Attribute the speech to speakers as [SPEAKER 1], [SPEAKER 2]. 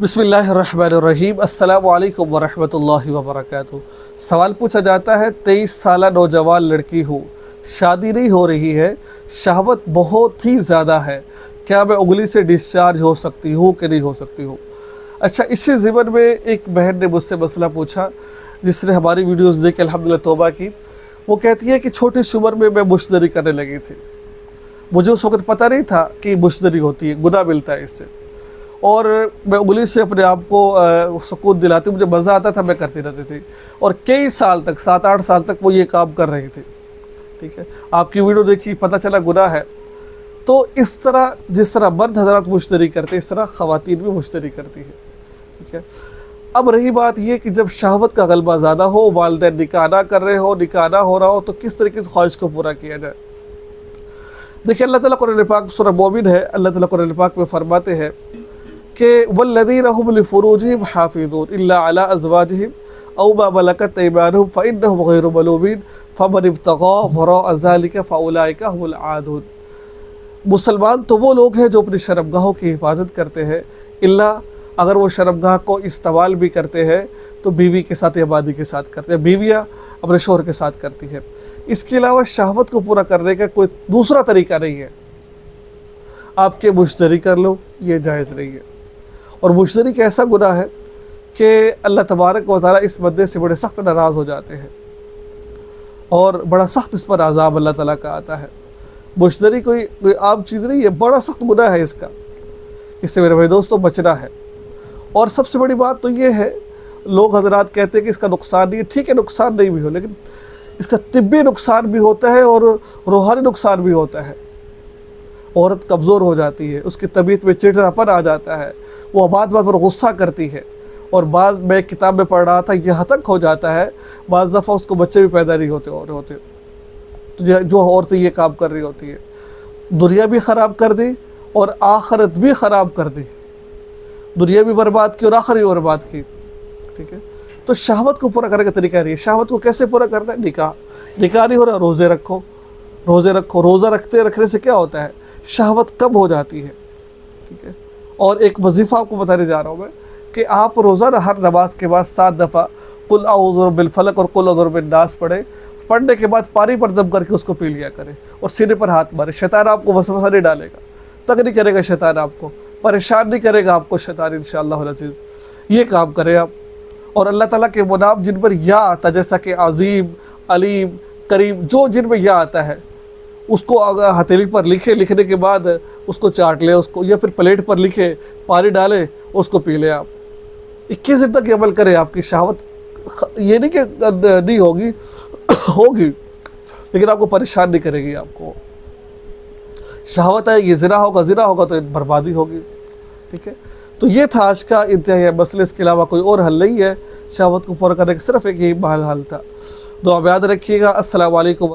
[SPEAKER 1] बिस्मिल्लाहिर्रहमानिर्रहीम अस्सलामु अलैकुम वरहमतुल्लाहि वबरकातुहू। सवाल पूछा जाता है, 23 साल नौजवान लड़की हूँ, शादी नहीं हो रही है, शहवत बहुत ही ज़्यादा है, क्या मैं उंगली से डिस्चार्ज हो सकती हूँ कि नहीं हो सकती हूँ। अच्छा, इसी ज़िमन में एक बहन ने मुझसे मसला पूछा जिसने हमारी वीडियोस देख के अल्हम्दुलिल्लाह तौबा की। वो कहती है कि छोटी सी उम्र में मैं मुश्तरी करने लगी थी, मुझे उस वक्त पता नहीं था कि मुश्तरी होती है, गुनाह मिलता है इससे, और मैं उंगली से अपने आप को सुकून दिलाती, मुझे मज़ा आता था, मैं करती रहती थी। और कई साल तक, 7-8 साल तक वो ये काम कर रही थी। ठीक है, आपकी वीडियो देखी, पता चला गुनाह है। तो इस तरह जिस तरह मर्द हज़रात मुश्तरी करते हैं, इस तरह ख़वातीन भी मुश्तरी करती है। ठीक है, अब रही बात ये कि जब शहवत का गलबा ज़्यादा हो, वालिदैन निकाह ना कर रहे हो, निकाह ना हो रहा हो, तो किस तरीके से ख्वाहिश को पूरा किया जाए। देखिए, अल्लाह ताला कुरान पाक सूरह मोमिन है, अल्लाह ताला कुरान पाक में फरमाते हैं कि वल्लज़ीना हुम लिफ़ुरूजिहिम हाफ़िज़ून इल्ला अला अज़वाजिहिम औ मा मलकत अयमानुहुम फ़इन्नहुम ग़ैरु मलूमीन फ़मन इब्तग़ा वराअ ज़ालिका फ़उलाइका हुमुल आदून। मुसलमान तो वो लोग हैं जो अपनी शर्मगाहों की हिफाजत करते हैं, इल्ला अगर वो शर्मगाह को इस्तेमाल भी करते हैं तो बीवी के साथ या बादी के साथ करते हैं, बीवियाँ अपने शोहर के साथ करती है। इसके अलावा शहवत को पूरा करने का कोई दूसरा तरीका नहीं है। आपके मुश्तरी कर लो, ये जायज़ नहीं है। और मुश्तरी का ऐसा गुनाह है कि अल्लाह तबारक व तआला इस बंदे से बड़े सख्त नाराज़ हो जाते हैं और बड़ा सख्त इस पर अज़ाब अल्लाह ताला का आता है। मुश्तरी कोई आम चीज़ नहीं है, बड़ा सख्त गुनाह है इसका, इससे मेरे भाई दोस्तों बचना है। और सबसे बड़ी बात तो ये है, लोग हजरात कहते हैं कि इसका नुकसान नहीं है। ठीक है, नुकसान नहीं भी हो, लेकिन इसका तिब्बी नुकसान भी होता है और रूहानी नुकसान भी होता है। औरत कमज़ोर हो जाती है, उसकी तबीयत में चिड़चिड़ापन आ जाता है, वो बात बात पर गुस्सा करती है। और बाज़ मैं किताब में पढ़ रहा था, यहाँ तक हो जाता है बाज़ दफ़ा उसको बच्चे भी पैदा नहीं होते। तो जो औरतें ये काम कर रही होती है, दुनिया भी ख़राब कर दी और आखिरत भी ख़राब कर दी, दुनिया भी बर्बाद की और आखिरत भी बर्बाद की। ठीक है, तो शहवत को पूरा करने का तरीका नहीं है। शहवत को कैसे पूरा करना है? निकाह नहीं हो रहा, रोज़े रखो। रोज़ा रखने से क्या होता है? शहवत कम हो जाती है। ठीक है, और एक वजीफ़ा आपको बताने जा रहा हूँ मैं कि आप रोज़ाना हर नमाज के बाद 7 दफ़ा कुल औज़ु बिल फलक और कुल औज़ु बिन नास पढ़ने के बाद पानी पर दम करके उसको पी लिया करें और सीने पर हाथ मारे। शैतान आपको वसवसा नहीं डालेगा, तंग नहीं करेगा, शैतान आपको परेशान नहीं करेगा, आपको शैतान इंशाअल्लाह अज़ीज़। ये काम करें आप। और अल्लाह ताला के वो नाम जिन पर या आता, जैसा कि अज़ीम, अलीम, करीम, जो जिन में या आता है उसको अगर हथेली पर लिखने के बाद उसको चाट ले उसको, या फिर प्लेट पर लिखे, पानी डाले, उसको पी ले आप। 21 दिन तक अमल करें, आपकी शहवत ये नहीं कि नहीं होगी लेकिन आपको परेशान नहीं करेगी। आपको शहवत है, ये ज़िना होगा तो बर्बादी होगी। ठीक है, तो ये था आज का इंतहाई मसले, इसके अलावा कोई और हल नहीं है। शहवत को पूरा करने का सिर्फ एक ही हल था। दुआ में याद रखिएगा। अस्सलामु अलैकुम।